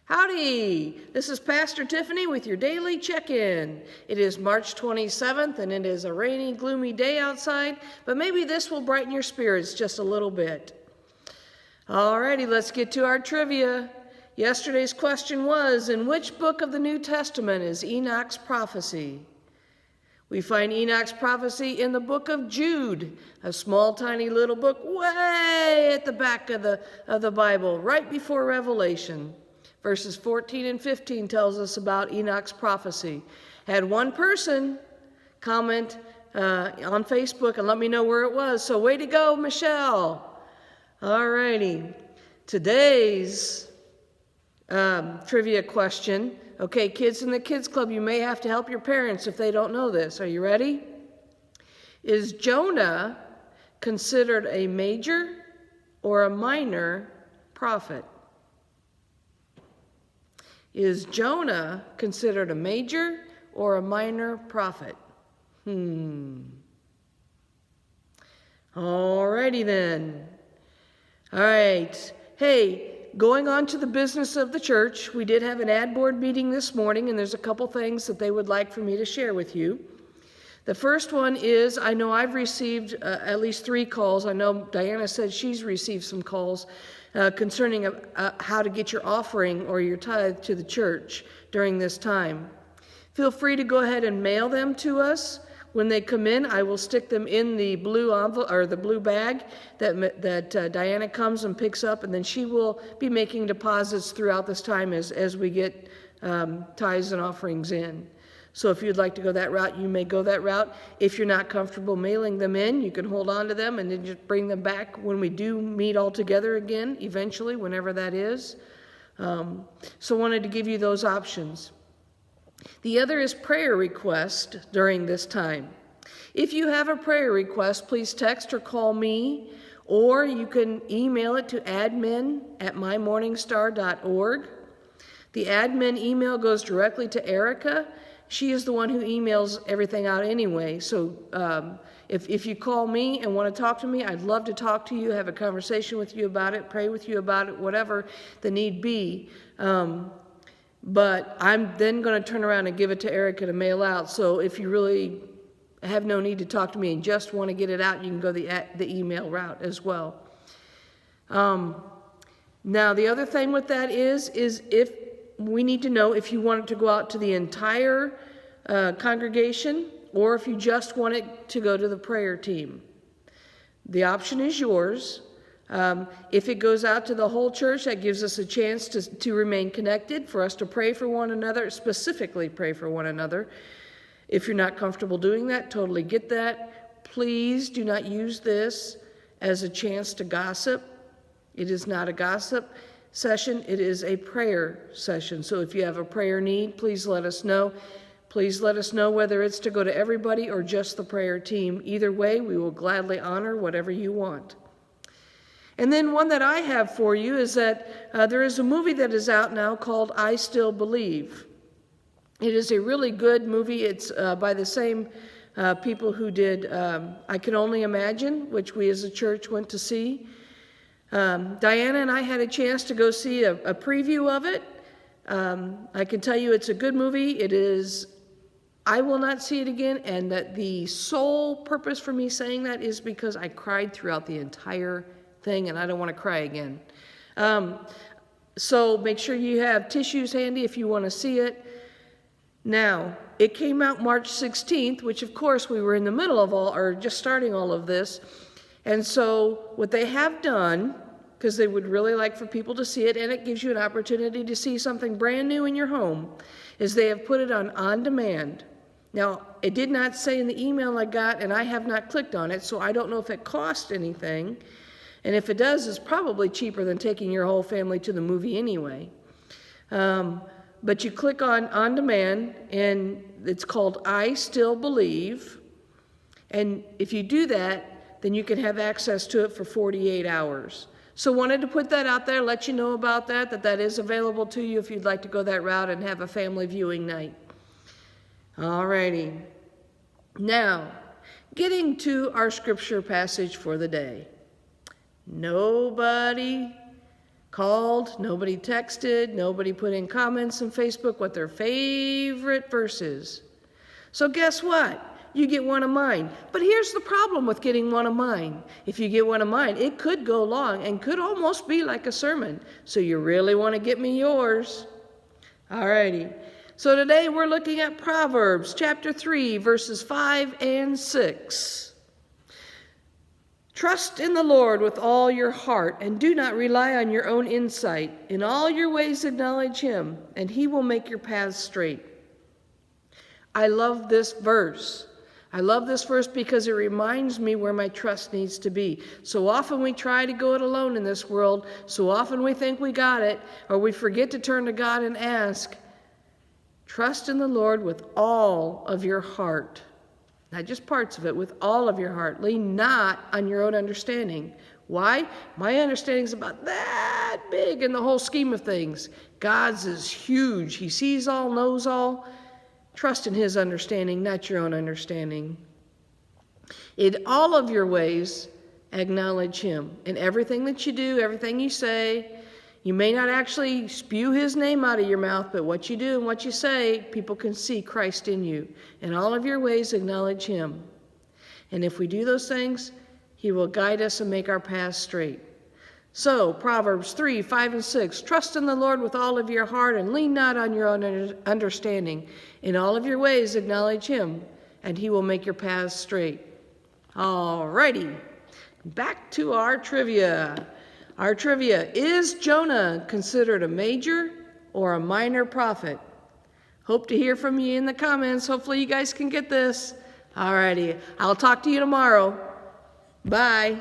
Howdy! This is Pastor Tiffany with your daily check-in. It is March 27th and it is a rainy, gloomy day outside, but maybe this will brighten your spirits just a little bit. Alrighty, let's get to our trivia. Yesterday's question was, in which book of the New Testament is Enoch's prophecy? We find Enoch's prophecy in the book of Jude, a small, tiny little book way at the back of the Bible, right before Revelation. Verses 14 and 15 tells us about Enoch's prophecy. Had one person comment on Facebook and let me know where it was. So way to go, Michelle. All righty. Today's trivia question. Okay, kids in the Kids Club, you may have to help your parents if they don't know this. Are you ready? Is Jonah considered a major or a minor prophet? Is Jonah considered a major or a minor prophet? Alrighty then. All right. Hey, going on to the business of the church, we did have an ad board meeting this morning, and there's a couple things that they would like for me to share with you. The first one is, I know I've received at least 3 calls. I know Diana said she's received some calls concerning how to get your offering or your tithe to the church during this time. Feel free to go ahead and mail them to us. When they come in, I will stick them in the blue envelope or the blue bag that Diana comes and picks up, and then she will be making deposits throughout this time as we get tithes and offerings in. So if you'd like to go that route, you may go that route. If you're not comfortable mailing them in, you can hold on to them and then just bring them back when we do meet all together again, eventually, whenever that is. So wanted to give you those options. The other is prayer request during this time. If you have a prayer request, please text or call me, or you can email it to admin@mymorningstar.org. The admin email goes directly to Erica. She is the one who emails everything out anyway. So if you call me and want to talk to me, I'd love to talk to you, have a conversation with you about it, pray with you about it, whatever the need be. But I'm then going to turn around and give it to Erica to mail out. So if you really have no need to talk to me and just want to get it out, you can go the email route as well. Now, the other thing with that is if we need to know if you want it to go out to the entire congregation or if you just want it to go to the prayer team. The option is yours. If it goes out to the whole church, that gives us a chance to remain connected, for us to pray for one another, specifically pray for one another. If you're not comfortable doing that, totally get that. Please do not use this as a chance to gossip. It is not a gossip session, it is a prayer session. So if you have a prayer need, please let us know. Please let us know whether it's to go to everybody or just the prayer team. Either way, we will gladly honor whatever you want. And then one that I have for you is that there is a movie that is out now called I Still Believe. It is a really good movie. It's by the same people who did I Can Only Imagine, which we as a church went to see. Diana and I had a chance to go see a preview of it. I can tell you it's a good movie. It is, I will not see it again, and that the sole purpose for me saying that is because I cried throughout the entire thing, and I don't want to cry again. So make sure you have tissues handy if you want to see it. Now, it came out March 16th, which of course we were in the middle of just starting all of this. And so what they have done, because they would really like for people to see it, and it gives you an opportunity to see something brand new in your home, is they have put it on demand. Now, it did not say in the email I got, and I have not clicked on it, so I don't know if it cost anything. And if it does, it's probably cheaper than taking your whole family to the movie anyway. But you click on demand, and it's called I Still Believe. And if you do that, then you can have access to it for 48 hours. So wanted to put that out there, let you know about that is available to you if you'd like to go that route and have a family viewing night. All righty. Now, getting to our scripture passage for the day. Nobody called, nobody texted, nobody put in comments on Facebook what their favorite verse is. So guess what? You get one of mine. But here's the problem with getting one of mine. If you get one of mine, it could go long and could almost be like a sermon. So you really want to get me yours. Alrighty. So today we're looking at Proverbs chapter 3, verses 5 and 6. Trust in the Lord with all your heart, and do not rely on your own insight. In all your ways acknowledge him, and he will make your paths straight. I love this verse. I love this verse because it reminds me where my trust needs to be. So often we try to go it alone in this world. So often we think we got it, or we forget to turn to God and ask. Trust in the Lord with all of your heart. Not just parts of it, with all of your heart. Lean not on your own understanding. Why? My understanding is about that big in the whole scheme of things. God's is huge. He sees all, knows all. Trust in his understanding, not your own understanding. In all of your ways, acknowledge him. In everything that you do, everything you say, you may not actually spew his name out of your mouth, but what you do and what you say, people can see Christ in you. In all of your ways, acknowledge him. And if we do those things, he will guide us and make our paths straight. So, Proverbs 3, 5, and 6, trust in the Lord with all of your heart and lean not on your own understanding. In all of your ways, acknowledge him, and he will make your paths straight. All righty, back to our trivia. Our trivia, is Jonah considered a major or a minor prophet? Hope to hear from you in the comments. Hopefully you guys can get this. All righty, I'll talk to you tomorrow. Bye.